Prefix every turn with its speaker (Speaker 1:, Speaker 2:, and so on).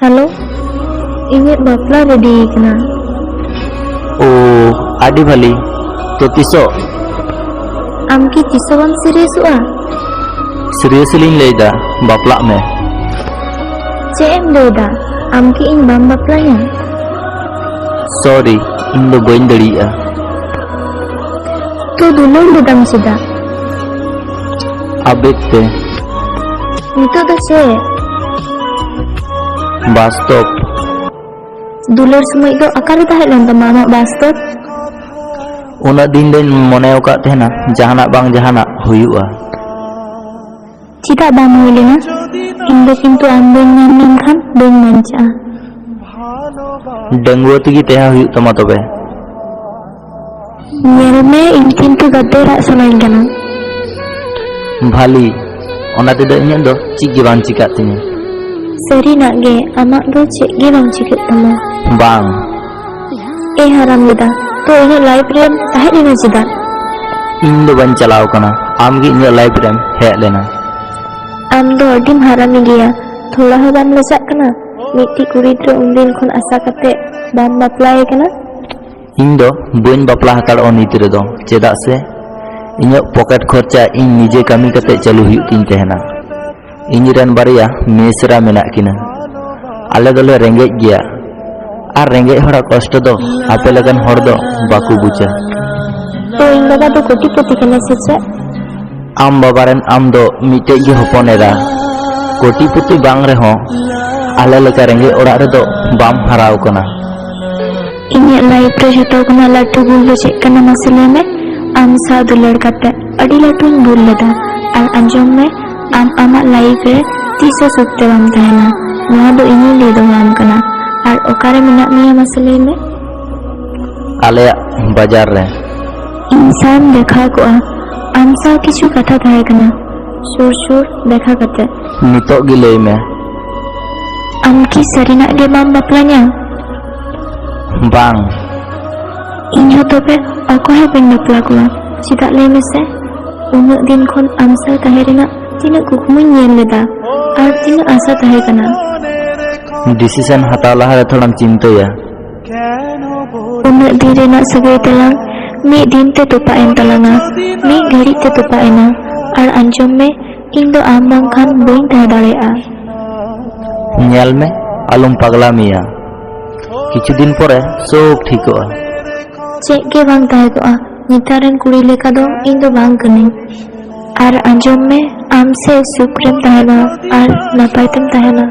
Speaker 1: Halo, inyek bapla ready kena.
Speaker 2: Oh, adi bhali. To tiso?
Speaker 1: Am ki tiso bam serius a?
Speaker 2: Seriously leda, bapla me.
Speaker 1: Cek em leda, am ki ing bam baplanya.
Speaker 2: Sorry, indo bain dariya.
Speaker 1: Tu dulu ledam sudah.
Speaker 2: Abek te.
Speaker 1: Nito do cek.
Speaker 2: Bastop.
Speaker 1: Dular semua itu akar tahan len tama amak bastop.
Speaker 2: Una din den mone okat tehna jahanak bang jahanak huyu'a.
Speaker 1: Cita bam hui lena. Indo kintu am bain nyam kan bain manca.
Speaker 2: Dengguo tigi teha huyuk tama tobe.
Speaker 1: Nyel me ing kintu gade rak solain kena.
Speaker 2: Bhali. Ona tidak inyek do cik gi bang cikat tinya.
Speaker 1: Seri nak ge amak do cek ge bang cikat tama.
Speaker 2: Bang.
Speaker 1: Haram leda. Tu inyek live rem tahan lena cita.
Speaker 2: Indo ban calaw kana. Am gi inyek live rem hek lena.
Speaker 1: Am do adim haram gea. Thoda ho bam lejak kena. Miti kuri tu undin khon asa kate bam baplai kena.
Speaker 2: Indo bain bapla hakal on itu redo. Cedak se inyek pocket khorcha ing nije kami kate chalu huyuk tin tehna. Injiran baria mesra menak kina. Ale dole rengej gea. Ar rengej hora kosto do ape lagan hor do baku buja.
Speaker 1: To ing baba do koti poti kena secha.
Speaker 2: Am babaren am do mite gi hopon era. Koti puti bang reho ale leka rengej orak redo bam harau kana.
Speaker 1: Inyek live re joto kena latu bul do cek kena masle me am sa dular kate adi latu bul leda. Ar anjom me am amak live re tiso sukte bam tahena. Noa do ini le do am kena. Ar okare menak mia masle me
Speaker 2: Ale bajar re.
Speaker 1: इंसान देखा को आमसा किछु कथा थाहे कना सुर सुर देखा कते
Speaker 2: Nitok gi lay me.
Speaker 1: am ki sarina ge bam baplanya
Speaker 2: Bang.
Speaker 1: inyo tobe ako he ben bapla ko cidak lay mese unak din khon amsa taherina tina kukmu nyel leda ar tina asa tahe kana
Speaker 2: Decision hataw laha re thoram cinta ya.
Speaker 1: unak din rena sagai telang mi din te tupa en talanga mi gari te tupa ena ar anjom me ing do am bang khan bain tah dare'a
Speaker 2: Nyal me alum pagla miya. Kichu din pore sob thikoa.
Speaker 1: cek ge bang tahe ko nitaren kuri leka do ing do bang kene ar anjom me am se sukrem tahena ar napai tem tahena